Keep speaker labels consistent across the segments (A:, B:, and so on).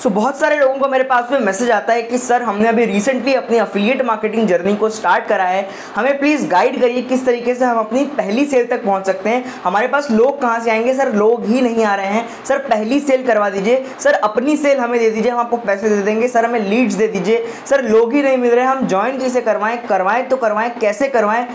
A: सो बहुत सारे लोगों को मेरे पास में मैसेज आता है कि सर हमने अभी रिसेंटली अपनी अफिलिएट मार्केटिंग जर्नी को स्टार्ट करा है, हमें प्लीज़ गाइड करिए किस तरीके से हम अपनी पहली सेल तक पहुंच सकते हैं। हमारे पास लोग कहाँ से आएंगे सर, लोग ही नहीं आ रहे हैं। सर पहली सेल करवा दीजिए, सर अपनी सेल हमें दे दीजिए, हम आपको पैसे दे देंगे। सर हमें लीड्स दे दीजिए। सर लोग ही नहीं मिल रहे, हम ज्वाइन कैसे करवाएं तो करवाएं, कैसे करवाएं।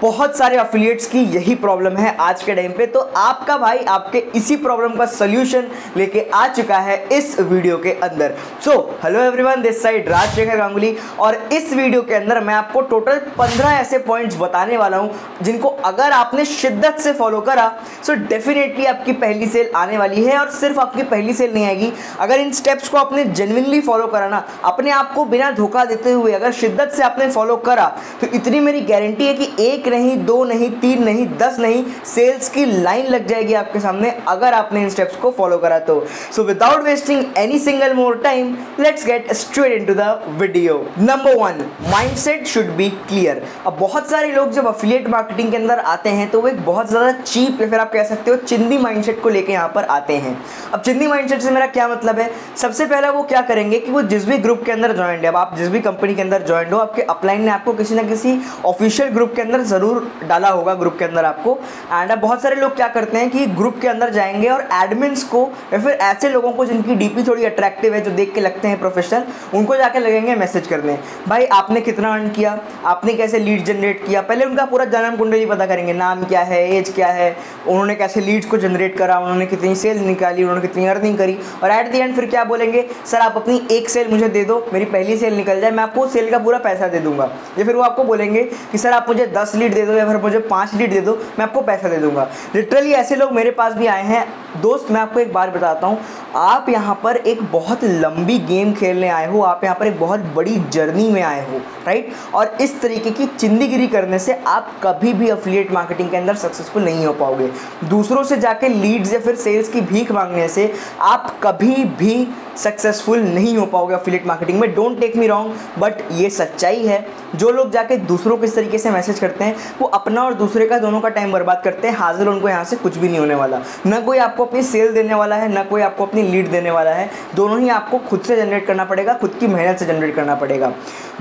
A: बहुत सारे अफिलिएट्स की यही प्रॉब्लम है आज के टाइम पे। तो आपका भाई आपके इसी प्रॉब्लम का सॉल्यूशन लेके आ चुका है इस वीडियो के अंदर। So hello everyone, this side Rajshekhar Ganguly, और इस वीडियो के अंदर मैं आपको टोटल 15 ऐसे पॉइंट्स बताने वाला हूं जिनको अगर आपने शिद्दत से फॉलो करा सो डेफिनेटली आपकी पहली सेल आने वाली है। और सिर्फ आपकी पहली सेल नहीं आएगी, अगर इन स्टेप्स को आपने जेन्युइनली फॉलो करा ना, अपने आप को बिना धोखा देते हुए अगर शिद्दत से आपने फॉलो करा, तो इतनी मेरी गारंटी है कि एक नहीं, 2 नहीं, 3 नहीं, 10 नहीं, सेल्स की लाइन लग जाएगी आपके सामने अगर आपने इन स्टेप्स को फॉलो करा तो। So without wasting any single more time, let's get straight into the video. Number 1, mindset should be clear. अब बहुत सारे लोग जब अफिलिएट मार्केटिंग के अंदर आते हैं तो वो एक बहुत ज़्यादा चीप या फिर आप कह सकते हो चिंदी माइंडसेट को लेके यहाँ पर आते हैं। अब चिंदी माइंडसेट से मेरा क्या मतलब है, सबसे पहला वो क्या करेंगे कि वो जिस भी ग्रुप के अंदर ज्वाइंट है, अब आप जिस भी कंपनी के अंदर ज्वाइंट हो, आपके अपलाइन ने आपको किसी ना किसी ऑफिशियल ग्रुप के अंदर जरूर डाला होगा ग्रुप के अंदर आपको। एंड अब बहुत सारे लोग क्या करते हैं कि ग्रुप के अंदर जाएंगे और एडमिन्स को या फिर ऐसे लोगों को जिनकी डीपी थोड़ी अट्रैक्टिव है, जो देख के लगते हैं प्रोफेशनल, उनको जाके लगेंगे मैसेज करने, भाई आपने कितना अर्न किया, आपने कैसे लीड जनरेट किया। पहले उनका पूरा जन्म कुंडली पता करेंगे, नाम क्या है, एज क्या है, उन्होंने कैसे लीड्स को जनरेट करा, उन्होंने कितनी सेल निकाली, उन्होंने कितनी अर्निंग करी। और एट द एंड फिर क्या बोलेंगे, सर आप अपनी एक सेल मुझे दे दो, मेरी पहली सेल निकल जाए, मैं आपको सेल का पूरा पैसा दे दूंगा। या फिर वो आपको बोलेंगे कि सर आप मुझे 10 लीड दे दो या फिर मुझे 5 लीड दे दो, मैं आपको पैसा दे दूंगा। लिटरली ऐसे लोग मेरे पास भी आए हैं। दोस्त मैं आपको एक बार बताता हूँ, आप यहाँ पर एक बहुत लंबी गेम खेलने आए हो, आप यहाँ पर एक बहुत बड़ी जर्नी में आए हो, राइट। और इस तरीके की चिंदीगिरी करने से आप कभी भी अफिलिएट मार्केटिंग के अंदर सक्सेसफुल नहीं हो पाओगे। दूसरों से जाके लीड्स या फिर सेल्स की भीख मांगने से आप कभी भी सक्सेसफुल नहीं हो पाओगे अफिलिएट मार्केटिंग में। Don't take me wrong, but ये सच्चाई है। जो लोग जाके दूसरों को इस तरीके से मैसेज करते हैं, वो अपना और दूसरे का दोनों का टाइम बर्बाद करते हैं। हाजिर उनको यहाँ से कुछ भी नहीं होने वाला। ना कोई आपको अपनी सेल देने वाला है, ना कोई आपको अपनी लीड देने वाला है। दोनों ही आपको खुद से जनरेट करना पड़ेगा, खुद की मेहनत से जनरेट करना पड़ेगा।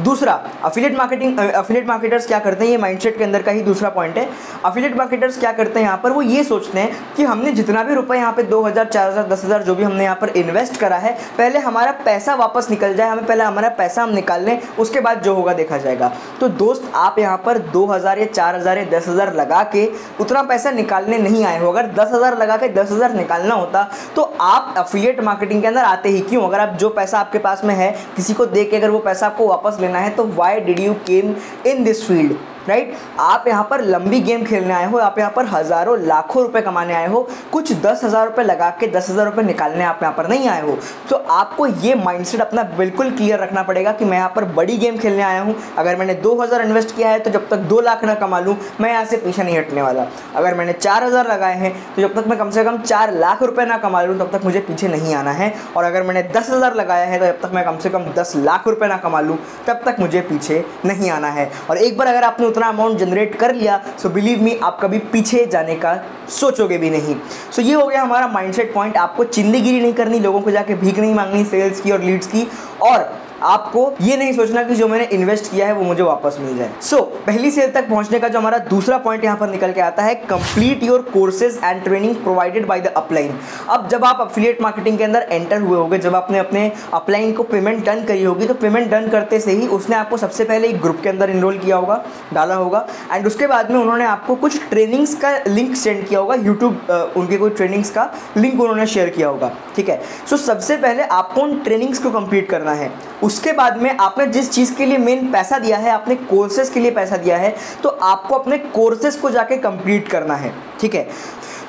A: दूसरा, अफिलिएट मार्केटर्स क्या करते हैं, ये माइंडसेट के अंदर का ही दूसरा पॉइंट है। अफिलिएट मार्केटर्स क्या करते हैं यहाँ पर, वो ये सोचते हैं कि हमने जितना भी रुपए यहाँ पे 2000, 4000, 10,000 जो भी हमने यहाँ पर इन्वेस्ट करा है, पहले हमारा पैसा वापस निकल जाए, हमें पहले हमारा पैसा हम निकाल लें, उसके बाद जो होगा देखा जाएगा। तो दोस्त आप यहाँ पर 2000 या 4000 या 10,000 लगा के उतना पैसा निकालने नहीं आए हो। अगर 10,000 लगा के 10,000 निकालना होता तो आप अफिलिएट मार्केटिंग के अंदर आते ही क्यों। अगर आप जो पैसा आपके पास में है किसी को दे के अगर वो पैसा आपको वापस लेना है, तो why did you came in this field, right. आप यहाँ पर लंबी गेम खेलने आए हो, आप यहाँ पर हज़ारों लाखों रुपए कमाने आए हो, कुछ 10,000 रुपये लगा के 10,000 रुपये निकालने आप यहाँ पर नहीं आए हो। तो आपको ये माइंडसेट अपना बिल्कुल क्लियर रखना पड़ेगा कि मैं यहाँ पर बड़ी गेम खेलने आया हूँ। अगर मैंने 2,000 इन्वेस्ट किया है तो जब तक 2 लाख ना कमा लूँ, मैं यहाँ से पीछे नहीं हटने वाला। अगर मैंने 4,000 लगाए हैं तो जब तक मैं कम से कम 4 लाख रुपये ना कमा लूँ, तब तक मुझे पीछे नहीं आना है। और अगर मैंने 10,000 लगाया है तो जब तक मैं कम से कम 10 लाख रुपये ना कमा लूँ, तब तक मुझे पीछे नहीं आना है। और एक बार अगर आपने उतना अमाउंट जनरेट कर लिया, सो बिलीव मी, आप कभी पीछे जाने का सोचोगे भी नहीं। सो ये हो गया हमारा माइंडसेट पॉइंट। आपको चिंदीगिरी नहीं करनी, लोगों को जाके भीख नहीं मांगनी सेल्स की और लीड्स की, और आपको ये नहीं सोचना कि जो मैंने इन्वेस्ट किया है वो मुझे वापस मिल जाए। सो पहली सेल तक पहुंचने का जो हमारा दूसरा पॉइंट यहाँ पर निकल के आता है, complete your courses and training provided by the upline. अब जब आप अफिलिएट मार्केटिंग के अंदर एंटर हुए होगे, जब आपने अपने अपलाइन को पेमेंट डन करी होगी, तो पेमेंट डन करते से ही उसने आपको सबसे पहले एक ग्रुप के अंदर इनरोल किया होगा, डाला होगा। एंड उसके बाद में उन्होंने आपको कुछ ट्रेनिंग्स का लिंक सेंड किया होगा, यूट्यूब उनके कोई ट्रेनिंग्स का लिंक उन्होंने शेयर किया होगा, ठीक है। सो सबसे पहले आपको उन ट्रेनिंग्स को कंप्लीट करना है। उसके बाद में आपने जिस चीज़ के लिए मेन पैसा दिया है, आपने कोर्सेज के लिए पैसा दिया है, तो आपको अपने कोर्सेज को जाके कंप्लीट करना है, ठीक है।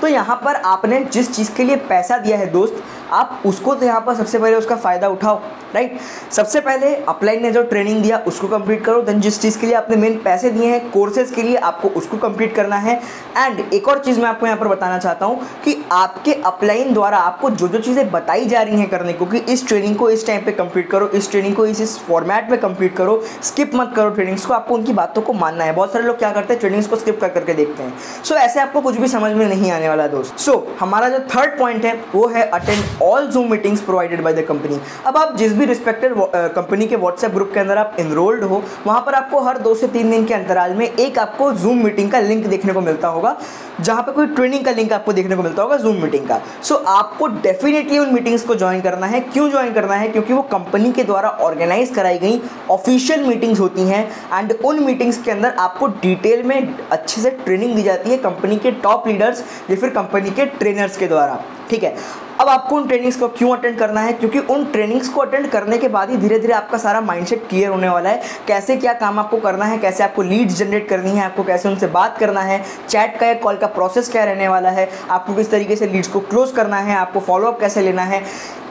A: तो यहाँ पर आपने जिस चीज़ के लिए पैसा दिया है दोस्त, आप उसको तो यहाँ पर सबसे पहले उसका फ़ायदा उठाओ, राइट। सबसे पहले अपलाइन ने जो ट्रेनिंग दिया उसको कंप्लीट करो, देन जिस चीज़ के लिए आपने मेन पैसे दिए हैं कोर्सेज के लिए, आपको उसको कंप्लीट करना है। एंड एक और चीज़ मैं आपको यहाँ पर बताना चाहता हूँ कि आपके अपलाइन द्वारा आपको जो जो चीज़ें बताई जा रही हैं करने को, कि इस ट्रेनिंग को इस टाइम पे कंप्लीट करो, इस ट्रेनिंग को इस फॉर्मेट में कंप्लीट करो, स्किप मत करो ट्रेनिंग्स को, आपको उनकी बातों को मानना है। बहुत सारे लोग क्या करते हैं, ट्रेनिंग्स को स्किप कर करके देखते हैं। सो ऐसे आपको कुछ भी समझ में नहीं आने वाला दोस्त। सो हमारा जो थर्ड पॉइंट है वो है attend all zoom meetings provided by the company. अब आप जिस भी रिस्पेक्टेड कंपनी के व्हाट्सएप ग्रुप के अंदर आप इनरोल्ड हो, वहाँ पर आपको हर 2 से 3 दिन के अंतराल में एक आपको जूम मीटिंग का लिंक देखने को मिलता होगा, जहाँ पे कोई ट्रेनिंग का लिंक आपको देखने को मिलता होगा जूम मीटिंग का। सो आपको डेफिनेटली उन मीटिंग्स को ज्वाइन करना है। क्यों ज्वाइन करना है? क्योंकि वो कंपनी के द्वारा ऑर्गेनाइज कराई गई ऑफिशियल मीटिंग्स होती हैं एंड उन मीटिंग्स के अंदर आपको डिटेल में अच्छे से ट्रेनिंग दी जाती है कंपनी के टॉप लीडर्स या फिर कंपनी के ट्रेनर्स के द्वारा। ठीक है, अब आपको उन ट्रेनिंग्स को क्यों अटेंड करना है? क्योंकि उन ट्रेनिंग्स को अटेंड करने के बाद ही धीरे धीरे आपका सारा माइंडसेट क्लियर होने वाला है, कैसे क्या काम आपको करना है, कैसे आपको लीड्स जनरेट करनी है, आपको कैसे उनसे बात करना है, चैट का या कॉल का प्रोसेस क्या रहने वाला है, आपको किस तरीके से लीड्स को क्लोज करना है, आपको फॉलोअप कैसे लेना है,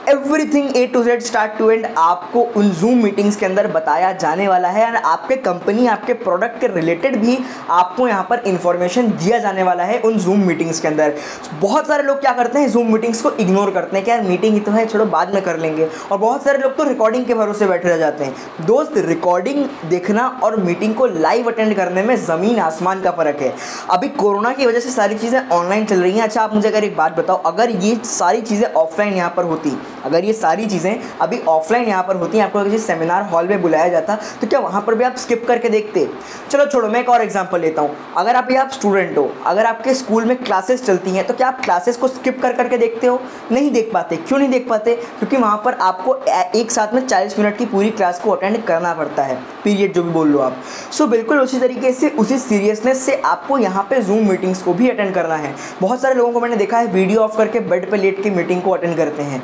A: everything A to Z start to end आपको उन जूम मीटिंग्स के अंदर बताया जाने वाला है। एंड आपके कंपनी, आपके प्रोडक्ट के रिलेटेड भी आपको यहाँ पर इंफॉर्मेशन दिया जाने वाला है उन जूम मीटिंग्स के अंदर। बहुत सारे लोग क्या करते हैं, जूम मीटिंग्स को इग्नोर करते हैं कि यार मीटिंग ही तो है, छोड़ो बाद में कर लेंगे, और बहुत सारे लोग तो रिकॉर्डिंग के भरोसे बैठे रह जाते हैं। दोस्त, रिकॉर्डिंग देखना और मीटिंग को लाइव अटेंड करने में ज़मीन आसमान का फ़र्क है। अभी कोरोना की वजह से सारी चीज़ें ऑनलाइन चल रही हैं। अच्छा, आप मुझे अगर एक बात बताओ, अगर ये सारी चीज़ें ऑफलाइन यहाँ पर होती, अगर ये सारी चीज़ें अभी ऑफलाइन यहाँ पर होती हैं, आपको किसी सेमिनार हॉल में बुलाया जाता, तो क्या वहाँ पर भी आप स्किप करके देखते? चलो छोड़ो, मैं एक और एग्जांपल लेता हूँ। अगर आप स्टूडेंट हो, अगर आपके स्कूल में क्लासेस चलती हैं, तो क्या आप क्लासेस को स्किप कर करके देखते हो? नहीं देख पाते। क्यों नहीं देख पाते? क्योंकि वहाँ पर आपको एक साथ में 40 मिनट की पूरी क्लास को अटेंड करना पड़ता है, पीरियड जो भी बोल लो आप। सो बिल्कुल उसी तरीके से, उसी सीरियसनेस से आपको यहाँ पे जूम मीटिंग्स को भी अटेंड करना है। बहुत सारे लोगों को मैंने देखा है वीडियो ऑफ करके बेड पे लेट के मीटिंग को अटेंड करते हैं।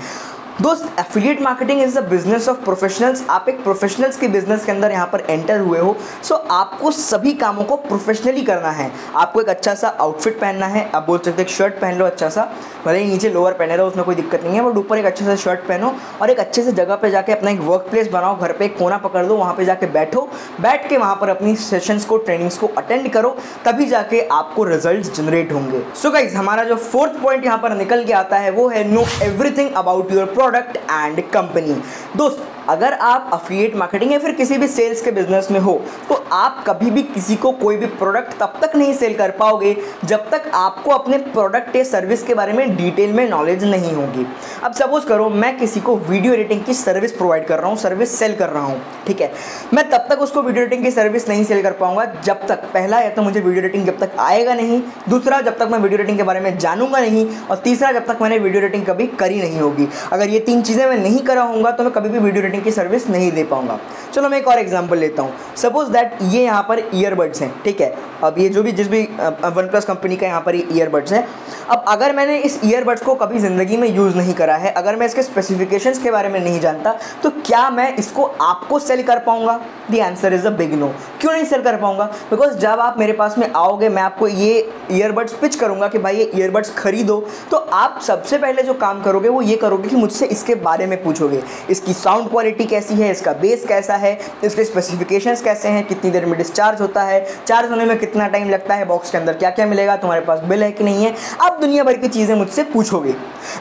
A: दोस्त, affiliate marketing is the business of professionals. आप एक प्रोफेशनल्स के बिजनेस के अंदर यहाँ पर एंटर हुए हो, सो आपको सभी कामों को प्रोफेशनली करना है। आपको एक अच्छा सा आउटफिट पहनना है, आप बोल सकते एक शर्ट पहन लो अच्छा सा, भले ही नीचे लोअर पहने रहो, उसमें कोई दिक्कत नहीं है, बट ऊपर एक अच्छे से शर्ट पहनो और एक अच्छे से जगह पे जाके अपना एक वर्क प्लेस बनाओ, घर पे एक कोना पकड़ दो, वहाँ पे जाके बैठो, बैठ के वहाँ पर अपनी सेशंस को, ट्रेनिंग्स को अटेंड करो, तभी जाके आपको रिजल्ट्स जनरेट होंगे। सो गाइज, हमारा जो 4th पॉइंट यहाँ पर निकल के आता है वो है know everything about your product and company. दोस्त, अगर आप अफिलिएट मार्केटिंग या फिर किसी भी सेल्स के बिजनेस में हो, तो आप कभी भी किसी को कोई भी प्रोडक्ट तब तक नहीं सेल कर पाओगे जब तक आपको अपने प्रोडक्ट या सर्विस के बारे में डिटेल में नॉलेज नहीं होगी। अब सपोज करो मैं किसी को वीडियो एडिटिंग की सर्विस प्रोवाइड कर रहा हूँ, सर्विस सेल कर रहा हूँ, ठीक है। मैं तब तक उसको वीडियो एडिटिंग की सर्विस नहीं सेल कर पाऊंगा जब तक, पहला या तो मुझे वीडियो एडिटिंग जब तक आएगा नहीं, दूसरा जब तक मैं वीडियो एडिटिंग के बारे में जानूंगा नहीं, और तीसरा जब तक मैंने वीडियो एडिटिंग कभी करी नहीं होगी। अगर ये 3 चीज़ें मैं नहीं करा हूँगा तो मैं कभी भी वीडियो एडिटिंग की सर्विस नहीं दे पाऊंगा। चलो मैं एक और एग्जांपल लेता हूँ। सपोज दैट ये यहाँ पर ईयरबड्स हैं, ठीक है। अब ये जो भी जिस भी OnePlus कंपनी का यहाँ पर ये ईयरबड्स है। अब अगर मैंने इस ईयरबड्स को कभी ज़िंदगी में यूज़ नहीं करा है, अगर मैं इसके स्पेसिफिकेशंस के बारे में नहीं जानता, तो क्या मैं इसको आपको सेल कर पाऊंगा? The answer is a big no. क्यों नहीं सेल कर पाऊंगा? बिकॉज जब आप मेरे पास में आओगे, मैं आपको ये ईयरबड्स पिच करूंगा कि भाई ये ईयरबड्स खरीदो, तो आप सबसे पहले जो काम करोगे वो ये करोगे कि मुझसे इसके बारे में पूछोगे। इसकी साउंड क्वालिटी कैसी है, इसका बेस कैसा है, इसके स्पेसिफिकेशंस कैसे हैं, कितनी देर में डिस्चार्ज होता है, चार्ज होने में कितना टाइम लगता है, बॉक्स के अंदर क्या क्या मिलेगा, तुम्हारे पास बिल है कि नहीं है। आप दुनिया भर की चीज़ें मुझसे पूछोगे।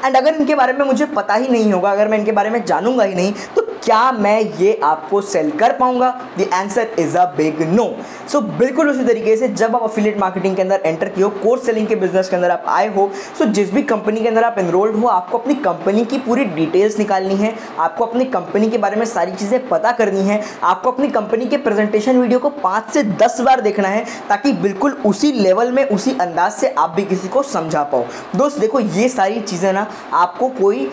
A: एंड अगर इनके बारे में मुझे पता ही नहीं होगा, अगर मैं इनके बारे में जानूंगा ही नहीं, तो क्या मैं ये आपको सेल कर पाऊंगा? The answer is a big no. So बिल्कुल उसी तरीके से जब आप अफिलिएट मार्केटिंग के अंदर एंटर किए हो, कोर्स सेलिंग के बिजनेस के अंदर आप आए हो, सो जिस भी कंपनी के अंदर आप एनरोल्ड हो, आपको अपनी कंपनी की पूरी डिटेल्स निकालनी है, आपको अपनी कंपनी के बारे में सारी चीज़ें पता करनी है, आपको अपनी कंपनी के प्रेजेंटेशन वीडियो को 5 से 10 बार देखना है, ताकि बिल्कुल उसी लेवल में, उसी अंदाज से आप भी किसी को समझा पाओ। दोस्त देखो, ये सारी चीज़ें ना आपको कोई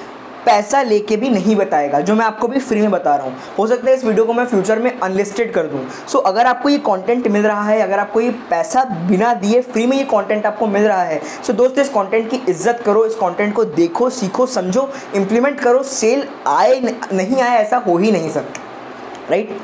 A: पैसा लेके भी नहीं बताएगा, जो मैं आपको भी फ्री में बता रहा हूँ। हो सकता है इस वीडियो को मैं फ्यूचर में अनलिस्टेड कर दूँ। सो अगर आपको ये कंटेंट मिल रहा है, अगर आपको ये पैसा बिना दिए फ्री में ये कंटेंट आपको मिल रहा है, सो दोस्त इस कंटेंट की इज्जत करो, इस कंटेंट को देखो, सीखो, समझो, इंप्लीमेंट करो। सेल आए नहीं आए ऐसा हो ही नहीं सकता, राइट।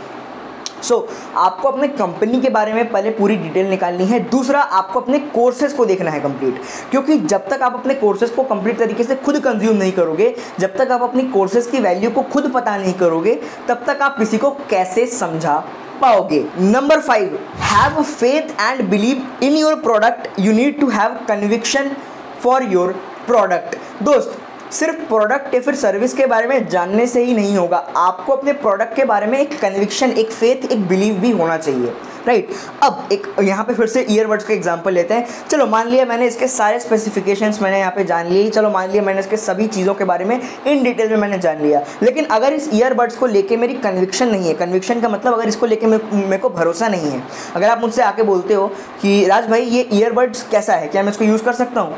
A: सो आपको अपने कंपनी के बारे में पहले पूरी डिटेल निकालनी है। दूसरा, आपको अपने कोर्सेज को देखना है कंप्लीट, क्योंकि जब तक आप अपने कोर्सेज को कंप्लीट तरीके से खुद कंज्यूम नहीं करोगे, जब तक आप अपनी कोर्सेज की वैल्यू को खुद पता नहीं करोगे, तब तक आप किसी को कैसे समझा पाओगे। Number 5, have faith and believe in your product. You need to have conviction for your product. दोस्त सिर्फ प्रोडक्ट या फिर सर्विस के बारे में जानने से ही नहीं होगा, आपको अपने प्रोडक्ट के बारे में एक कन्विक्शन, एक फेथ, एक बिलीव भी होना चाहिए। राइट। अब एक यहाँ पे फिर से ईयरबड्स का एग्जांपल लेते हैं। चलो मान लिया मैंने इसके सारे स्पेसिफिकेशंस मैंने यहाँ पे जान लिए, चलो मान लिया मैंने इसके सभी चीज़ों के बारे में इन डिटेल में मैंने जान लिया, लेकिन अगर इस ईयरबड्स को लेके मेरी कन्विक्शन नहीं है, कन्विक्शन का मतलब अगर इसको लेके मेरे को भरोसा नहीं है, अगर आप मुझसे आके बोलते हो कि राज भाई ये ईयरबड्स कैसा है, क्या मैं इसको यूज़ कर सकता हूँ,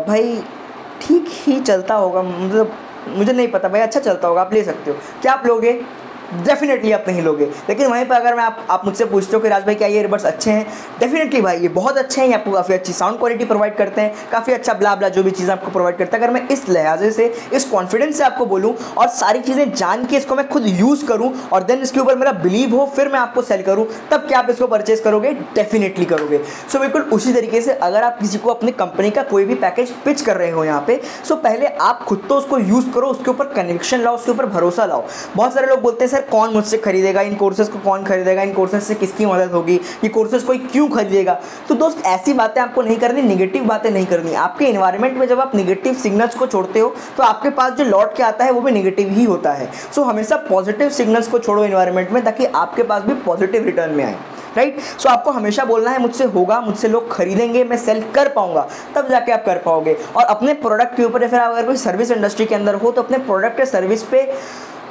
A: भाई ठीक ही चलता होगा, मतलब मुझे नहीं पता भाई, अच्छा चलता होगा, आप ले सकते हो, क्या आप लोगे? डेफिनेटली आप नहीं लोगे। लेकिन वहीं पर अगर मैं आप मुझसे पूछते हो कि राज भाई क्या ये ईयरबड्स अच्छे हैं, डेफिनेटली भाई ये बहुत अच्छे हैं, ये आपको काफ़ी अच्छी साउंड क्वालिटी प्रोवाइड करते हैं, काफ़ी अच्छा ब्ला ब्ला जो भी चीज़ आपको प्रोवाइड करता है। अगर मैं इस लिहाजे से इस कॉन्फिडेंस से आपको बोलूँ और सारी चीज़ें जान के इसको मैं खुद यूज़ करूँ और देन इसके ऊपर मेरा बिलीव हो, फिर मैं आपको सेल करूँ, तब क्या आप इसको परचेज करोगे? डेफिनेटली करोगे। सो बिल्कुल उसी तरीके से अगर आप किसी को अपनी कंपनी का कोई भी पैकेज पिच कर रहे हो यहाँ पे, सो पहले आप खुद तो उसको यूज़ करो, उसके ऊपर कन्विक्शन लाओ, उसके ऊपर भरोसा लाओ। बहुत सारे लोग बोलते हैं सर कौन मुझसे खरीदेगा, इन कोर्सेज को कौन खरीदेगा, इन कोर्सेज से किसकी मदद होगी, ये कोर्सेज कोई क्यों खरीदेगा? तो दोस्त ऐसी बातें आपको नहीं करनी, नेगेटिव बातें नहीं करनी। आपके एनवायरनमेंट में जब आप नेगेटिव सिग्नल्स को छोड़ते हो तो आपके पास जो लौट के आता है वो भी नेगेटिव ही होता है। सो हमेशा पॉजिटिव सिग्नल्स को छोड़ो एनवायरनमेंट में, ताकि आपके पास भी पॉजिटिव रिटर्न में आए, राइट। सो आपको हमेशा बोलना है मुझसे होगा, मुझसे लोग खरीदेंगे, मैं सेल कर पाऊंगा, तब जाके आप कर पाओगे। और अपने प्रोडक्ट के ऊपर या फिर अगर कोई सर्विस इंडस्ट्री के अंदर हो तो अपने प्रोडक्ट या सर्विस पे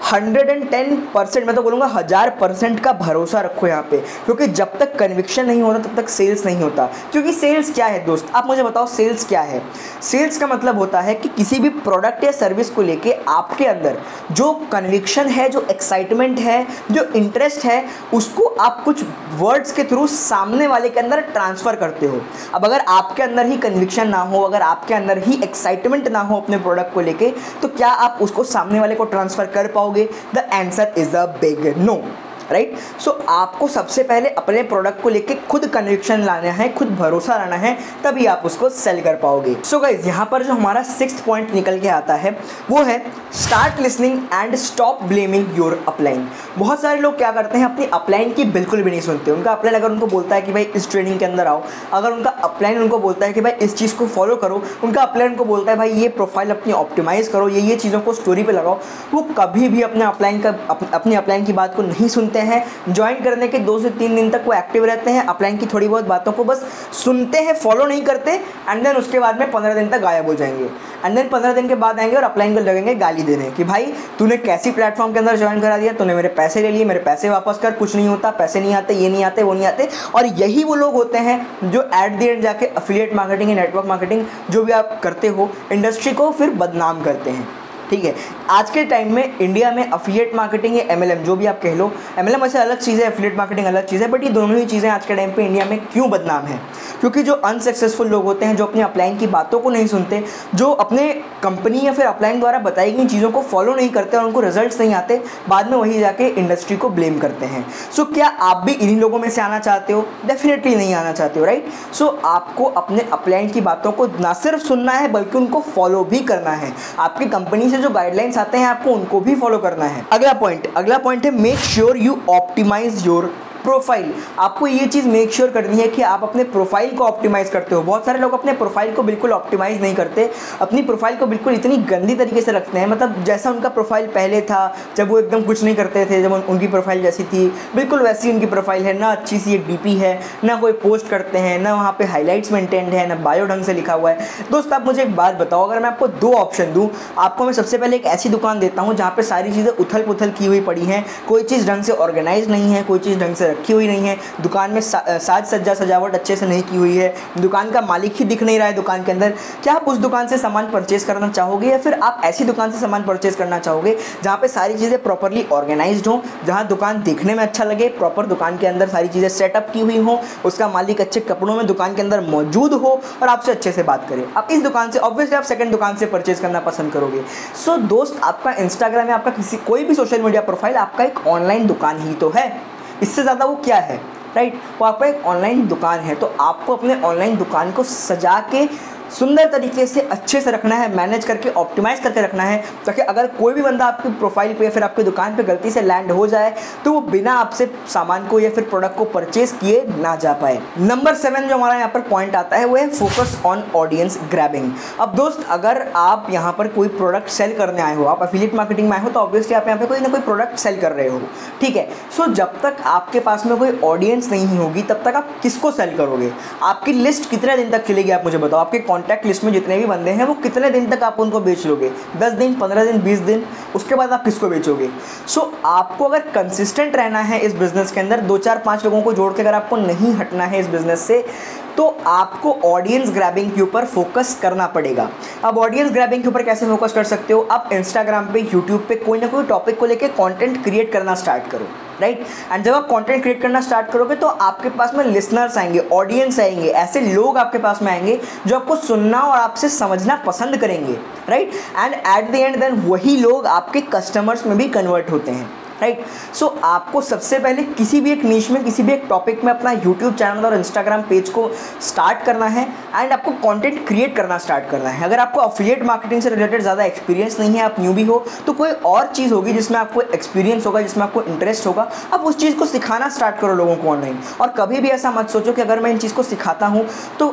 A: 110%, मैं तो बोलूँगा 1000% का भरोसा रखो यहाँ पे, क्योंकि जब तक कन्विक्शन नहीं होता तब तक सेल्स नहीं होता। क्योंकि सेल्स क्या है दोस्त, आप मुझे बताओ सेल्स क्या है? सेल्स का मतलब होता है कि किसी भी प्रोडक्ट या सर्विस को लेके आपके अंदर जो कन्विक्शन है, जो एक्साइटमेंट है, जो इंटरेस्ट है, उसको आप कुछ वर्ड्स के थ्रू सामने वाले के अंदर ट्रांसफ़र करते हो। अब अगर आपके अंदर ही कन्विक्शन ना हो, अगर आपके अंदर ही एक्साइटमेंट ना हो अपने प्रोडक्ट को लेके, तो क्या आप उसको सामने वाले को ट्रांसफ़र कर पाओगे? The answer is a big no. Right. So आपको सबसे पहले अपने प्रोडक्ट को लेके खुद कन्विक्शन लाना है, खुद भरोसा लाना है, तभी आप उसको सेल कर पाओगे। सो गाइज यहाँ पर जो हमारा 6th पॉइंट निकल के आता है वो है start listening and stop blaming your upline. बहुत सारे लोग क्या करते हैं, अपनी अपलाइन की बिल्कुल भी नहीं सुनते। उनका अपलाइन अगर उनको बोलता है कि भाई इस ट्रेनिंग के अंदर आओ, अगर उनका अपलाइन उनको बोलता है कि भाई इस चीज़ को फॉलो करो, उनका अपलाइन उनको बोलता है भाई ये प्रोफाइल अपनी ऑप्टिमाइज़ करो, ये चीज़ों को स्टोरी पे लगाओ, वो कभी भी अपने अपलाइन की बात को नहीं सुनते हैं। ज्वाइन करने के 2 से 3 दिन तक वो एक्टिव रहते हैं, अपलाइन की थोड़ी बहुत बातों को बस सुनते हैं, फॉलो नहीं करते, एंड देन उसके बाद में 15 दिन तक गायब हो जाएंगे। एंड देन 15 दिन के बाद आएंगे और अपलाइन को लगेंगे गाली देने कि भाई तूने कैसी प्लेटफॉर्म के अंदर ज्वाइन करा दिया, तूने मेरे पैसे ले लिए, मेरे पैसे वापस कर, कुछ नहीं होता, पैसे नहीं आते, ये नहीं आते, वो नहीं आते। और यही वो लोग होते हैं जो एट द एंड जाके एफिलिएट मार्केटिंग या नेटवर्क मार्केटिंग जो भी आप करते हो, इंडस्ट्री को फिर बदनाम करते हैं। ठीक है, आज के टाइम में इंडिया में एफिलिएट मार्केटिंग या MLM जो भी आप कह लो, MLM वैसे अलग चीज़ है, एफिलिएट मार्केटिंग अलग चीज़ है, बट ये दोनों ही चीज़ें आज के टाइम पे इंडिया में क्यों बदनाम है? क्योंकि जो अनसक्सेसफुल लोग होते हैं, जो अपनी अपलाइन की बातों को नहीं सुनते, जो अपने कंपनी या फिर अपलाइन द्वारा बताई गई चीज़ों को फॉलो नहीं करते और उनको रिजल्ट्स नहीं आते, बाद में वही जाके इंडस्ट्री को ब्लेम करते हैं। सो क्या आप भी इन्हीं लोगों में से आना चाहते हो? डेफिनेटली नहीं आना चाहते हो, राइट। सो आपको अपने अपलाइन की बातों को ना सिर्फ सुनना है बल्कि उनको फॉलो भी करना है। आपकी कंपनी से जो गाइडलाइंस आते हैं आपको उनको भी फॉलो करना है। अगला पॉइंट है make sure you optimise your profile. आपको ये चीज़ मेक श्योर करनी है कि आप अपने प्रोफाइल को ऑप्टिमाइज़ करते हो। बहुत सारे लोग अपने प्रोफाइल को बिल्कुल ऑप्टिमाइज़ नहीं करते, अपनी प्रोफाइल को बिल्कुल इतनी गंदी तरीके से रखते हैं, मतलब जैसा उनका प्रोफाइल पहले था जब वो एकदम कुछ नहीं करते थे, जब उनकी प्रोफाइल जैसी थी बिल्कुल वैसी उनकी प्रोफाइल है। ना अच्छी सी एक DP है, ना कोई पोस्ट करते हैं, ना वहाँ पर हाईलाइट्स मेंटेन्ड है, ना बायो ढंग से लिखा हुआ है। दोस्त आप मुझे एक बात बताओ, अगर मैं आपको 2 ऑप्शन दूँ, आपको मैं सबसे पहले एक ऐसी दुकान देता हूँ जहाँ पर सारी चीज़ें उथल पुथल की हुई पड़ी हैं, कोई चीज़ ढंग से ऑर्गेनाइज नहीं है, कोई चीज़ ढंग से रखी हुई नहीं है, दुकान में साज सज्जा सजावट अच्छे से नहीं की हुई है, दुकान का मालिक ही दिख नहीं रहा है दुकान के अंदर, क्या आप उस दुकान से सामान परचेज करना चाहोगे या फिर आप ऐसी दुकान से सामान परचेज करना चाहोगे जहाँ पे सारी चीज़ें प्रॉपरली ऑर्गेनाइज्ड हो, जहाँ दुकान देखने में अच्छा लगे, प्रॉपर दुकान के अंदर सारी चीज़ें सेटअप की हुई हो, उसका मालिक अच्छे कपड़ों में दुकान के अंदर मौजूद हो और आपसे अच्छे से बात करे? आप इस दुकान से ऑब्वियसली आप सेकंड दुकान से परचेज करना पसंद करोगे। सो दोस्त आपका इंस्टाग्राम या आपका कोई भी सोशल मीडिया प्रोफाइल आपका एक ऑनलाइन दुकान ही तो है, इससे ज़्यादा वो क्या है, राइट। वो आपका एक ऑनलाइन दुकान है, तो आपको अपने ऑनलाइन दुकान को सजा के सुंदर तरीके से अच्छे से रखना है, मैनेज करके ऑप्टिमाइज करके रखना है, ताकि अगर कोई भी बंदा आपकी प्रोफाइल पे या फिर आपकी दुकान पे गलती से लैंड हो जाए तो वो बिना आपसे सामान को या फिर प्रोडक्ट को परचेज किए ना जा पाए। नंबर 7 जो हमारा यहाँ पर पॉइंट आता है वो है फोकस ऑन ऑडियंस ग्रैबिंग। अब दोस्त, अगर आप यहाँ पर कोई प्रोडक्ट सेल करने आए हो, आप एफिलिएट मार्केटिंग में आए हो, तो ऑब्वियसली आप यहाँ पे कोई ना कोई प्रोडक्ट सेल कर रहे हो, ठीक है। सो जब तक आपके पास में कोई ऑडियंस नहीं होगी तब तक आप किसको सेल करोगे? आपकी लिस्ट कितने दिन तक चलेगी आप मुझे बताओ? आपके कॉन्टैक्ट लिस्ट में जितने भी बंदे हैं वो कितने दिन तक आप उनको बेच लोगे? 10 दिन, 15 दिन, 20 दिन, उसके बाद आप किसको बेचोगे? सो आपको अगर कंसिस्टेंट रहना है इस बिजनेस के अंदर, 2 4 5 लोगों को जोड़ के अगर आपको नहीं हटना है इस बिजनेस से, तो आपको ऑडियंस ग्रैबिंग के ऊपर फोकस करना पड़ेगा। अब ऑडियंस ग्रैबिंग के ऊपर कैसे फोकस कर सकते हो? आप इंस्टाग्राम पे, यूट्यूब पे कोई ना कोई टॉपिक को लेके कंटेंट क्रिएट करना स्टार्ट करो, राइट। एंड जब आप कंटेंट क्रिएट करना स्टार्ट करोगे तो आपके पास में लिसनर्स आएंगे, ऑडियंस आएंगे, ऐसे लोग आपके पास में आएंगे जो आपको सुनना और आपसे समझना पसंद करेंगे, right. And at the end then वही लोग आपके कस्टमर्स में भी कन्वर्ट होते हैं, राइट। सो आपको सबसे पहले किसी भी एक नीश में, किसी भी एक टॉपिक में अपना यूट्यूब चैनल और इंस्टाग्राम पेज को स्टार्ट करना है एंड आपको कंटेंट क्रिएट करना स्टार्ट करना है। अगर आपको एफिलिएट मार्केटिंग से रिलेटेड ज़्यादा एक्सपीरियंस नहीं है, आप न्यू भी हो, तो कोई और चीज़ होगी जिसमें आपको एक्सपीरियंस होगा, जिसमें आपको इंटरेस्ट होगा, आप उस चीज़ को सिखाना स्टार्ट करो लोगों को ऑनलाइन। और कभी भी ऐसा मत सोचो कि अगर मैं इन चीज़ को सिखाता हूँ तो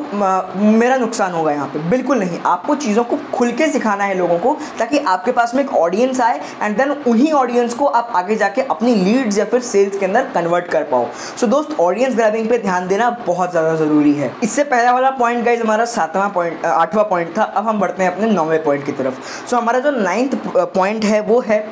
A: मेरा नुकसान होगा यहाँ पर। बिल्कुल नहीं, आपको चीज़ों को खुल के सिखाना है लोगों को, ताकि आपके पास में एक ऑडियंस आए एंड देन उन्हीं ऑडियंस को आप आगे जाके अपनी लीड्स या फिर सेल्स के अंदर कन्वर्ट कर पाओ। सो दोस्त, ऑडियंस ग्रैबिंग पे ध्यान देना बहुत ज़्यादा ज़रूरी है। इससे पहला वाला पॉइंट गाइज हमारा 8वां पॉइंट था। अब हम बढ़ते हैं अपने 9वें पॉइंट की तरफ। सो हमारा जो 9th पॉइंट है वो है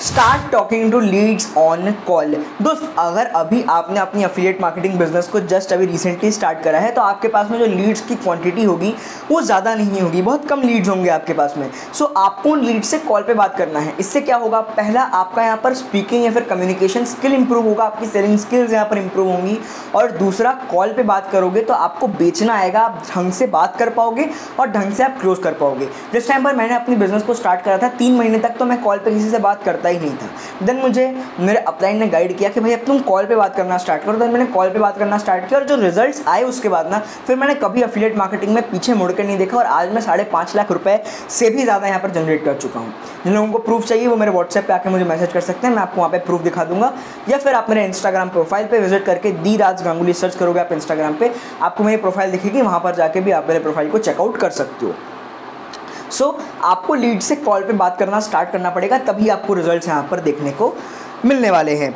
A: start talking to leads on call. दोस्त, अगर अभी आपने अपनी एफिलिएट मार्केटिंग बिजनेस को जस्ट अभी रिसेंटली स्टार्ट करा है तो आपके पास में जो लीड्स की क्वांटिटी होगी वो ज़्यादा नहीं होगी, बहुत कम लीड्स होंगे आपके पास में। सो आपको उन लीड्स से कॉल पे बात करना है। इससे क्या होगा? पहला, आपका यहाँ पर स्पीकिंग या फिर कम्युनिकेशन स्किल इंप्रूव होगा, आपकी सेलिंग स्किल्स यहाँ पर इंप्रूव होंगी। और दूसरा, कॉल पर बात करोगे तो आपको बेचना आएगा, आप ढंग से बात कर पाओगे और ढंग से आप क्लोज कर पाओगे। जिस टाइम पर मैंने अपनी बिजनेस को स्टार्ट करा था 3 महीने तक तो मैं कॉल पर किसी से बात करता ही नहीं था। देन मुझे मेरे अपलाइन ने गाइड किया कि भाई अब तुम कॉल पे बात करना स्टार्ट करो। देन मैंने कॉल पे बात करना स्टार्ट किया और जो रिजल्ट्स आए उसके बाद ना, फिर मैंने कभी एफिलिएट मार्केटिंग में पीछे मुड़ के नहीं देखा और आज मैं 5.5 लाख रुपए से भी ज़्यादा यहाँ पर जनरेट कर चुका हूँ। जिन लोगों को प्रूफ चाहिए वो मेरे व्हाट्सएप पे आके मुझे मैसेज कर सकते हैं, मैं आपको वहाँ पे प्रूफ दिखा दूंगा। या फिर आप मेरे इंस्टाग्राम प्रोफाइल पे विजिट करके दी राज गांगुली सर्च करोगे आप इंस्टाग्राम पे, आपको मेरी प्रोफाइल दिखेगी, वहाँ पर जाके भी आप मेरे प्रोफाइल को चेकआउट कर सकते हो। सो आपको लीड से कॉल पे बात करना स्टार्ट करना पड़ेगा, तभी आपको रिजल्ट्स यहाँ पर देखने को मिलने वाले हैं।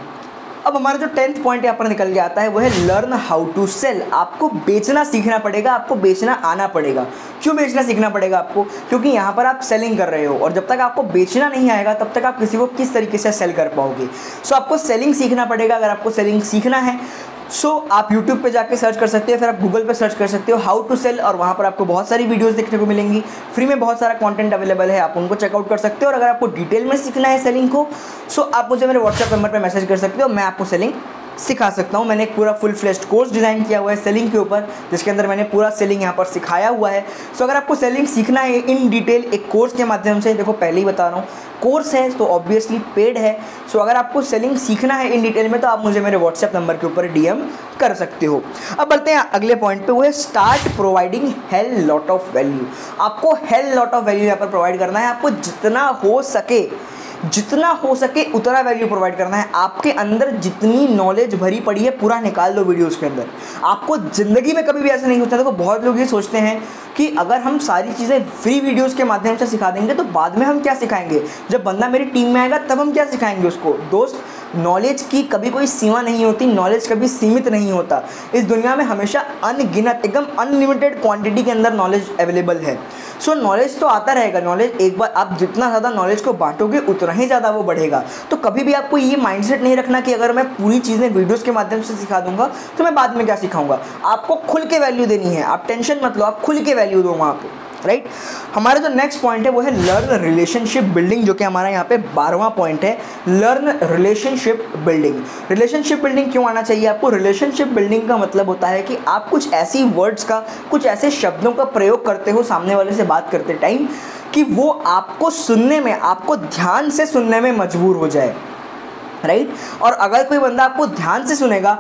A: अब हमारा जो 10th पॉइंट यहाँ पर निकल के आता है वो है लर्न हाउ टू सेल। आपको बेचना सीखना पड़ेगा, आपको बेचना आना पड़ेगा। क्यों बेचना सीखना पड़ेगा आपको? क्योंकि यहाँ पर आप सेलिंग कर रहे हो और जब तक आपको बेचना नहीं आएगा तब तक आप किसी को किस तरीके से सेल कर पाओगे। सो आपको सेलिंग सीखना पड़ेगा। अगर आपको सेलिंग सीखना है सो आप YouTube पे जाके सर्च कर सकते हो, फिर आप Google पे सर्च कर सकते हो हाउ टू सेल, और वहाँ पर आपको बहुत सारी वीडियोस देखने को मिलेंगी। फ्री में बहुत सारा कंटेंट अवेलेबल है, आप उनको चेकआउट कर सकते हो। और अगर आपको डिटेल में सीखना है सेलिंग को, सो आप मुझे मेरे व्हाट्सएप नंबर पे मैसेज कर सकते हो, मैं आपको सेलिंग सिखा सकता हूँ। मैंने एक पूरा फुल फ्लेश्ड कोर्स डिज़ाइन किया हुआ है सेलिंग के ऊपर, जिसके अंदर मैंने पूरा सेलिंग यहाँ पर सिखाया हुआ है। सो अगर आपको सेलिंग सीखना है इन डिटेल एक कोर्स के माध्यम से, देखो पहले ही बता रहा हूँ कोर्स है तो ऑब्वियसली पेड है। सो अगर आपको सेलिंग सीखना है इन डिटेल में तो आप मुझे मेरे व्हाट्सएप नंबर के ऊपर DM कर सकते हो। अब बढ़ते हैं अगले पॉइंट पे, वो है start providing hell lot of value. आपको हेल लॉट ऑफ वैल्यू यहाँ पर प्रोवाइड करना है। आपको जितना हो सके उतना वैल्यू प्रोवाइड करना है। आपके अंदर जितनी नॉलेज भरी पड़ी है पूरा निकाल दो वीडियोस के अंदर। आपको ज़िंदगी में कभी भी ऐसा नहीं होता। देखो बहुत लोग ये सोचते हैं कि अगर हम सारी चीज़ें फ्री वीडियोस के माध्यम से सिखा देंगे तो बाद में हम क्या सिखाएंगे, जब बंदा मेरी टीम में आएगा तब हम क्या सिखाएंगे उसको। दोस्त, नॉलेज की कभी कोई सीमा नहीं होती, नॉलेज कभी सीमित नहीं होता। इस दुनिया में हमेशा अनगिनत, एकदम अनलिमिटेड क्वांटिटी के अंदर नॉलेज अवेलेबल है। सो नॉलेज तो आता रहेगा। नॉलेज एक बार आप जितना ज़्यादा नॉलेज को बांटोगे उतना ही ज़्यादा वो बढ़ेगा। तो कभी भी आपको ये माइंडसेट नहीं रखना कि अगर मैं पूरी चीज़ें वीडियोस के माध्यम से सिखा दूंगा तो मैं बाद में क्या सिखाऊंगा। आपको खुल के वैल्यू देनी है, आप टेंशन मत लो, आप खुल के वैल्यू दो वहाँ पे, राइट। हमारा जो नेक्स्ट पॉइंट है वो है लर्न रिलेशनशिप बिल्डिंग, जो कि हमारा यहाँ पे 12वां पॉइंट है। Learn relationship building. Relationship building क्यों आना चाहिए आपको? रिलेशनशिप बिल्डिंग का मतलब होता है कि आप कुछ ऐसी वर्ड्स का, कुछ ऐसे शब्दों का प्रयोग करते हो सामने वाले से बात करते टाइम कि वो आपको सुनने में, आपको ध्यान से सुनने में मजबूर हो जाए, राइट। और अगर कोई बंदा आपको ध्यान से सुनेगा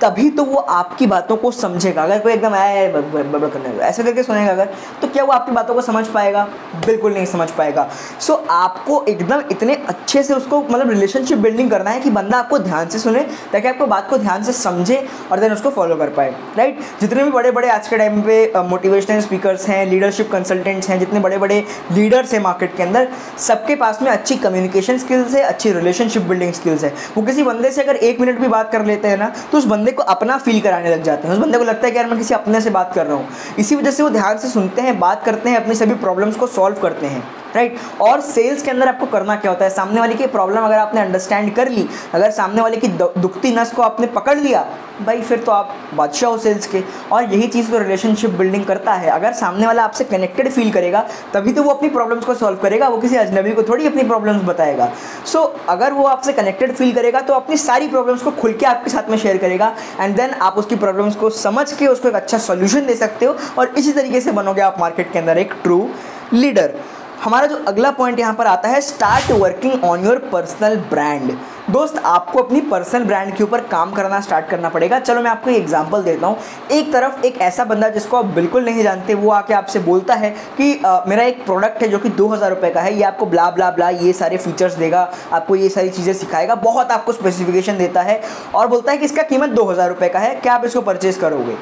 A: तभी तो वो आपकी बातों को समझेगा। अगर कोई एकदम ऐसे करके सुनेगा अगर, तो क्या वो आपकी बातों को समझ पाएगा? बिल्कुल नहीं समझ पाएगा। सो आपको एकदम इतने अच्छे से उसको मतलब रिलेशनशिप बिल्डिंग करना है कि बंदा आपको ध्यान से सुने, ताकि आपको बात को ध्यान से समझे और देन उसको फॉलो कर पाए, राइट। जितने भी बड़े बड़े आज के टाइम पे मोटिवेशनल स्पीकर्स हैं, लीडरशिप कंसल्टेंट्स हैं, जितने बड़े बड़े लीडर्स हैं मार्केट के अंदर, सबके पास में अच्छी कम्युनिकेशन स्किल्स है, अच्छी रिलेशनशिप बिल्डिंग स्किल्स है। वो किसी बंदे से अगर 1 मिनट भी बात कर लेते हैं ना, तो उस बंदे को अपना फील कराने लग जाते हैं। उस बंदे को लगता है कि यार मैं किसी अपने से बात कर रहा हूँ। इसी वजह से वो ध्यान से सुनते हैं, बात करते हैं, अपनी सभी प्रॉब्लम्स को सॉल्व करते हैं, राइट। और सेल्स के अंदर आपको करना क्या होता है, सामने वाले की प्रॉब्लम अगर आपने अंडरस्टैंड कर ली, अगर सामने वाले की दुखती नस को आपने पकड़ लिया, भाई फिर तो आप बादशाह हो सेल्स के। और यही चीज़ तो रिलेशनशिप बिल्डिंग करता है। अगर सामने वाला आपसे कनेक्टेड फील करेगा, तभी तो वो अपनी प्रॉब्लम्स को सॉल्व करेगा। वो किसी अजनबी को थोड़ी अपनी प्रॉब्लम्स बताएगा। सो अगर वो आपसे कनेक्टेड फील करेगा तो अपनी सारी प्रॉब्लम्स को खुल के आपके साथ में शेयर करेगा, एंड देन आप उसकी प्रॉब्लम्स को समझ के उसको एक अच्छा सोल्यूशन दे सकते हो। और इसी तरीके से बनोगे आप मार्केट के अंदर एक ट्रू लीडर। हमारा जो अगला पॉइंट यहाँ पर आता है, start working on your personal brand. दोस्त, आपको अपनी पर्सनल ब्रांड के ऊपर काम करना स्टार्ट करना पड़ेगा। चलो मैं आपको एक एग्जांपल देता हूँ। एक तरफ एक ऐसा बंदा जिसको आप बिल्कुल नहीं जानते, वो आके आपसे बोलता है कि मेरा एक प्रोडक्ट है जो कि 2000 रुपये का है, ये आपको ब्ला ब्ला ब्ला ये सारे फीचर्स देगा, आपको ये सारी चीज़ें सिखाएगा, बहुत आपको स्पेसिफिकेशन देता है और बोलता है कि इसका कीमत 2000 रुपये का है, क्या आप इसको परचेज़ करोगे?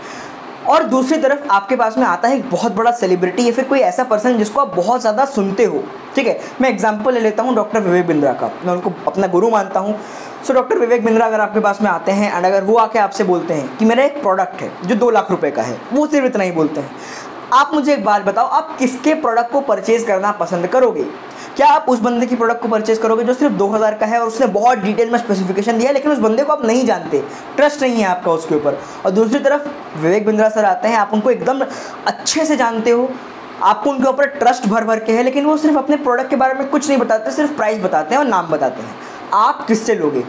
A: और दूसरी तरफ आपके पास में आता है एक बहुत बड़ा सेलिब्रिटी या फिर कोई ऐसा पर्सन जिसको आप बहुत ज़्यादा सुनते हो, ठीक है। मैं एग्जांपल ले लेता हूँ डॉक्टर विवेक बिंद्रा का, मैं उनको अपना गुरु मानता हूँ। सो डॉक्टर विवेक बिंद्रा अगर आपके पास में आते हैं एंड अगर वो आके आपसे बोलते हैं कि मेरा एक प्रोडक्ट है जो 2 लाख रुपए का है, वो सिर्फ इतना ही बोलते हैं, आप मुझे एक बात बताओ, आप किसके प्रोडक्ट को परचेज़ करना पसंद करोगे? क्या आप उस बंदे की प्रोडक्ट को परचेज करोगे जो सिर्फ 2000 का है और उसने बहुत डिटेल में स्पेसिफिकेशन दिया है, लेकिन उस बंदे को आप नहीं जानते, ट्रस्ट नहीं है आपका उसके ऊपर? और दूसरी तरफ विवेक बिंद्रा सर आते हैं, आप उनको एकदम अच्छे से जानते हो, आपको उनके ऊपर ट्रस्ट भर भर के है, लेकिन वो सिर्फ अपने प्रोडक्ट के बारे में कुछ नहीं बताते, सिर्फ प्राइस बताते हैं और नाम बताते हैं। आप किससे लोगे?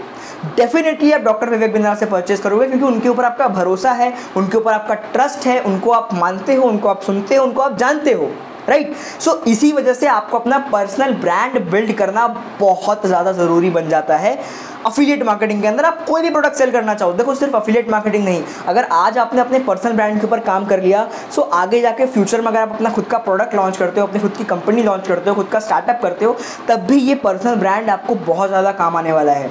A: डेफिनेटली आप डॉक्टर विवेक बिंद्रा से परचेज करोगे, क्योंकि उनके ऊपर आपका भरोसा है, उनके ऊपर आपका ट्रस्ट है, उनको आप मानते हो, उनको आप सुनते हो, उनको आप जानते हो, राइट। सो इसी वजह से आपको अपना पर्सनल ब्रांड बिल्ड करना बहुत ज़्यादा ज़रूरी बन जाता है अफिलिएट मार्केटिंग के अंदर। आप कोई भी प्रोडक्ट सेल करना चाहो, देखो सिर्फ अफिलिएट मार्केटिंग नहीं, अगर आज आपने अपने पर्सनल ब्रांड के ऊपर काम कर लिया, सो आगे जाके फ्यूचर में अगर आप अपना खुद का प्रोडक्ट लॉन्च करते हो, अपनी खुद की कंपनी लॉन्च करते हो, खुद का स्टार्टअप करते हो, तब भी ये पर्सनल ब्रांड आपको बहुत ज़्यादा काम आने वाला है।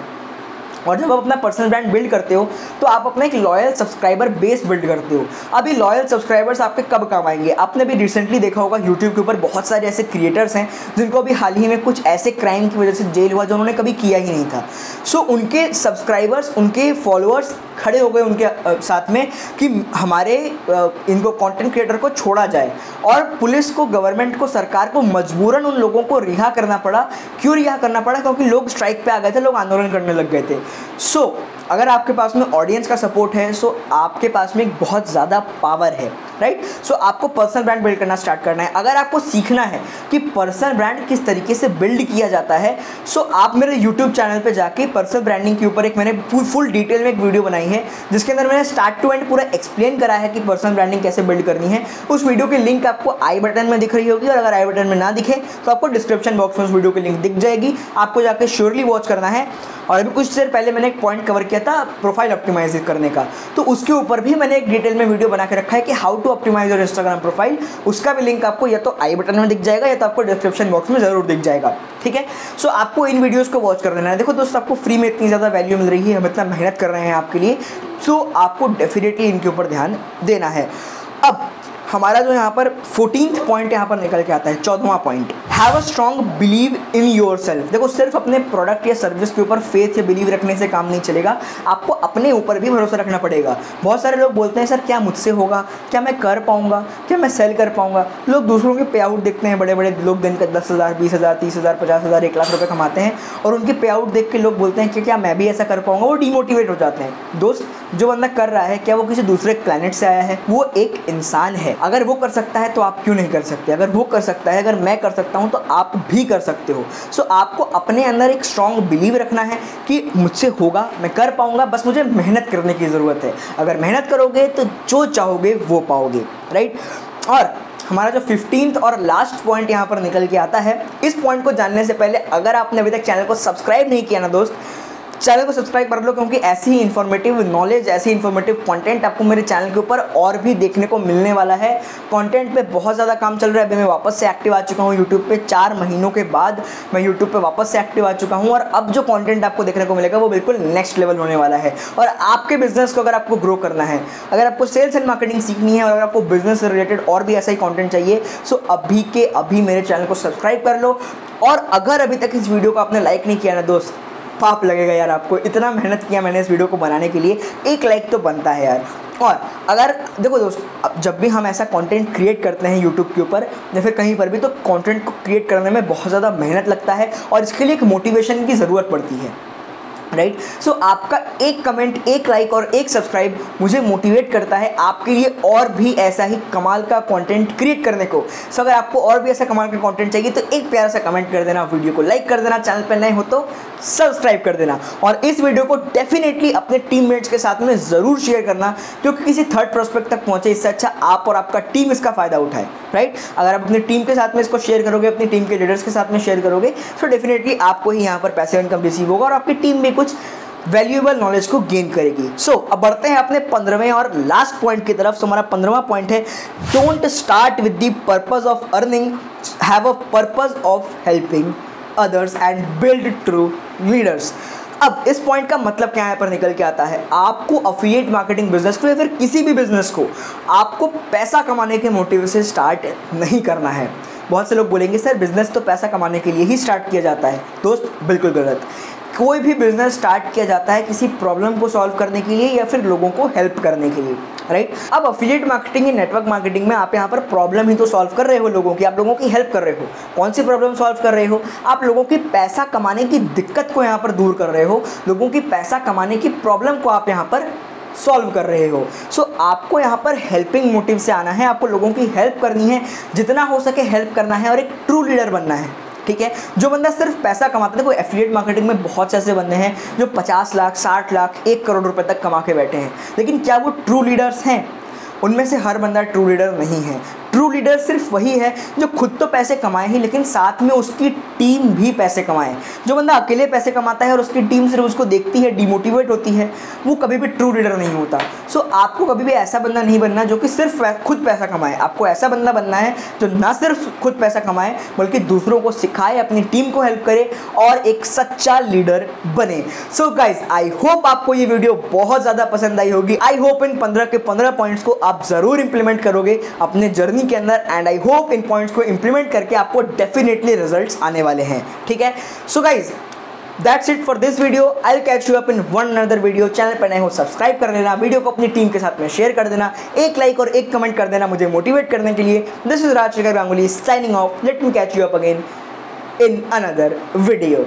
A: और जब आप अपना पर्सनल ब्रांड बिल्ड करते हो तो आप अपना एक लॉयल सब्सक्राइबर बेस बिल्ड करते हो। अब ये लॉयल सब्सक्राइबर्स आपके कब काम आएंगे? आपने भी रिसेंटली देखा होगा यूट्यूब के ऊपर बहुत सारे ऐसे क्रिएटर्स हैं जिनको अभी हाल ही में कुछ ऐसे क्राइम की वजह से जेल हुआ जो उन्होंने कभी किया ही नहीं था। सो उनके सब्सक्राइबर्स, उनके फॉलोअर्स खड़े हो गए उनके साथ में कि हमारे इनको कंटेंट क्रिएटर को छोड़ा जाए, और पुलिस को, गवर्नमेंट को, सरकार को मजबूरन उन लोगों को रिहा करना पड़ा। क्यों रिहा करना पड़ा? क्योंकि लोग स्ट्राइक पे आ गए थे, लोग आंदोलन करने लग गए थे। सो अगर आपके पास में ऑडियंस का सपोर्ट है, सो आपके पास में एक बहुत ज़्यादा पावर है, राइट। सो आपको पर्सनल ब्रांड बिल्ड करना स्टार्ट करना है। अगर आपको सीखना है कि पर्सनल ब्रांड किस तरीके से बिल्ड किया जाता है, सो आप मेरे यूट्यूब चैनल पे जाके पर्सनल ब्रांडिंग के ऊपर एक मैंने फुल डिटेल में एक वीडियो बनाई है, जिसके अंदर मैंने स्टार्ट टू एंड पूरा एक्सप्लेन करा है कि पर्सनल ब्रांडिंग कैसे बिल्ड करनी है। उस वीडियो की लिंक आपको आई बटन में दिख रही होगी, और अगर आई बटन में ना दिखे तो आपको डिस्क्रिप्शन बॉक्स में उस वीडियो की लिंक दिख जाएगी, आपको जाकर श्योरली वॉच करना है। और अभी कुछ देर पहले मैंने एक पॉइंट कवर किया था प्रोफाइल ऑप्टिमाइज करने का, तो उसके ऊपर भी मैंने एक डिटेल में वीडियो बना के रखा है कि how to optimise your Instagram profile. उसका भी लिंक आपको या तो आई बटन में दिख जाएगा या तो आपको डिस्क्रिप्शन बॉक्स में जरूर दिख जाएगा, ठीक है। सो आपको इन वीडियोस को वॉच कर लेना है। देखो दोस्तों, आपको फ्री में इतनी ज़्यादा वैल्यू मिल रही है, हम इतना मेहनत कर रहे हैं आपके लिए, सो आपको डेफिनेटली इनके ऊपर ध्यान देना है। अब हमारा जो यहाँ पर 14th पॉइंट यहाँ पर निकल के आता है, 14वां point, have a strong believe in yourself. देखो, सिर्फ अपने प्रोडक्ट या सर्विस के ऊपर फेथ या बिलीव रखने से काम नहीं चलेगा, आपको अपने ऊपर भी भरोसा रखना पड़ेगा। बहुत सारे लोग बोलते हैं सर क्या मुझसे होगा, क्या मैं कर पाऊँगा, क्या मैं सेल कर पाऊँगा। लोग दूसरों के पे आउट देखते हैं, बड़े बड़े लोग दिन का 10,000, 20,000, 30,000, 50,000, 1 लाख रुपये कमाते हैं, और उनके पे आउट देख के लोग बोलते हैं कि क्या मैं भी ऐसा कर पाऊँगा, वो डिमोटिवेट हो जाते हैं। दोस्त, जो बंदा कर रहा है, क्या वो किसी दूसरे प्लैनेट से आया है? वो एक इंसान है। अगर वो कर सकता है तो आप क्यों नहीं कर सकते? अगर वो कर सकता है, अगर मैं कर सकता हूं, तो आप भी कर सकते हो। सो आपको अपने अंदर एक स्ट्रॉन्ग बिलीव रखना है कि मुझसे होगा, मैं कर पाऊंगा, बस मुझे मेहनत करने की ज़रूरत है। अगर मेहनत करोगे तो जो चाहोगे वो पाओगे, राइट। और हमारा जो 15th और लास्ट पॉइंट यहाँ पर निकल के आता है, इस पॉइंट को जानने से पहले अगर आपने अभी तक चैनल को सब्सक्राइब नहीं किया ना दोस्त, चैनल को सब्सक्राइब कर लो, क्योंकि ऐसी ही इन्फॉर्मेटिव नॉलेज, ऐसी इन्फॉर्मेटिव कंटेंट आपको मेरे चैनल के ऊपर और भी देखने को मिलने वाला है। कंटेंट पे बहुत ज़्यादा काम चल रहा है। अभी मैं वापस से एक्टिव आ चुका हूँ यूट्यूब पे, 4 महीनों के बाद मैं यूट्यूब पे वापस से एक्टिव आ चुका हूँ, और अब जो कंटेंट आपको देखने को मिलेगा वो बिल्कुल नेक्स्ट लेवल होने वाला है। और आपके बिजनेस को अगर आपको ग्रो करना है, अगर आपको सेल्स एंड मार्केटिंग सीखनी है, और अगर आपको बिजनेस से रिलेटेड और भी ऐसा ही कंटेंट चाहिए, सो अभी के अभी मेरे चैनल को सब्सक्राइब कर लो। और अगर अभी तक इस वीडियो को आपने लाइक नहीं किया ना दोस्त, पाप लगेगा यार आपको। इतना मेहनत किया मैंने इस वीडियो को बनाने के लिए, एक लाइक तो बनता है यार। और अगर देखो दोस्त, जब भी हम ऐसा कंटेंट क्रिएट करते हैं यूट्यूब के ऊपर या फिर कहीं पर भी, तो कंटेंट को क्रिएट करने में बहुत ज़्यादा मेहनत लगता है, और इसके लिए एक मोटिवेशन की ज़रूरत पड़ती है, राइट। सो आपका एक कमेंट, एक लाइक और एक सब्सक्राइब मुझे मोटिवेट करता है आपके लिए और भी ऐसा ही कमाल का कंटेंट क्रिएट करने को। सो अगर आपको और भी ऐसा कमाल का कंटेंट चाहिए तो एक प्यारा सा कमेंट कर देना, वीडियो को लाइक कर देना, चैनल पर नए हो तो सब्सक्राइब कर देना, और इस वीडियो को डेफिनेटली अपने टीममेट्स के साथ में ज़रूर शेयर करना, क्योंकि किसी थर्ड प्रोस्पेक्ट तक पहुंचे इससे अच्छा आप और आपका टीम इसका फ़ायदा उठाए, राइट। अगर आप अपनी टीम के साथ में इसको शेयर करोगे, अपनी टीम के लीडर्स के साथ में शेयर करोगे, तो डेफिनेटली आपको ही यहाँ पर पैसिव इनकम रिसीव होगा और आपकी टीम भी कुछ वैल्यूएबल नॉलेज को गेन करेगी। सो अब बढ़ते हैं अपने 15वें और लास्ट पॉइंट की तरफ। सो हमारा 15वां पॉइंट है, don't start with the purpose of earning, have a purpose of helping others and build true leaders. अब इस पॉइंट का मतलब क्या यहाँ पर निकल के आता है, आपको अफिलिएट मार्केटिंग बिजनेस को या फिर किसी भी बिजनेस को आपको पैसा कमाने के मोटिव से स्टार्ट नहीं करना है। बहुत से लोग बोलेंगे सर बिजनेस तो पैसा कमाने के लिए ही स्टार्ट किया जाता है। दोस्त बिल्कुल गलत। कोई भी बिजनेस स्टार्ट किया जाता है किसी प्रॉब्लम को सॉल्व करने के लिए या फिर लोगों को हेल्प करने के लिए, राइट। अब अफिलिएट मार्केटिंग या नेटवर्क मार्केटिंग में आप यहाँ पर प्रॉब्लम ही तो सॉल्व कर रहे हो लोगों की, आप लोगों की हेल्प कर रहे हो। कौन सी प्रॉब्लम सॉल्व कर रहे हो? आप लोगों की पैसा कमाने की दिक्कत को यहाँ पर दूर कर रहे हो, लोगों की पैसा कमाने की प्रॉब्लम को आप यहाँ पर सॉल्व कर रहे हो। सो आपको यहाँ पर हेल्पिंग मोटिव से आना है, आपको लोगों की हेल्प करनी है, जितना हो सके हेल्प करना है और एक ट्रू लीडर बनना है, ठीक है। जो बंदा सिर्फ पैसा कमाता है, कोई एफिलिएट मार्केटिंग में बहुत से ऐसे बंदे हैं जो 50 लाख, 60 लाख, 1 करोड़ रुपए तक कमा के बैठे हैं, लेकिन क्या वो ट्रू लीडर्स हैं? उनमें से हर बंदा ट्रू लीडर नहीं है। ट्रू लीडर सिर्फ वही है जो खुद तो पैसे कमाए ही, लेकिन साथ में उसकी टीम भी पैसे कमाए। जो बंदा अकेले पैसे कमाता है और उसकी टीम सिर्फ उसको देखती है, डिमोटिवेट होती है, वो कभी भी ट्रू लीडर नहीं होता। सो आपको कभी भी ऐसा बंदा नहीं बनना जो कि सिर्फ खुद पैसा कमाए। आपको ऐसा बंदा बनना है जो ना सिर्फ खुद पैसा कमाए बल्कि दूसरों को सिखाए, अपनी टीम को हेल्प करे और एक सच्चा लीडर बने। सो गाइज, आई होप आपको ये वीडियो बहुत ज़्यादा पसंद आई होगी। आई होप इन 15 के 15 पॉइंट्स को आप ज़रूर इंप्लीमेंट करोगे अपने जर्नी के अंदर, and I hope in points को इंप्लीमेंट करके आपको डेफिनेटली रिजल्ट्स आने वाले हैं, ठीक है। So guys, that's it for this video. I will catch you up in one another video. Channel पर नए हो सब्सक्राइब कर देना, वीडियो को अपनी टीम के साथ में शेयर कर देना, एक लाइक और एक कमेंट कर देना मुझे मोटिवेट करने के लिए। This is Rajshekhar Ganguly signing off. Let me catch you up again in another video.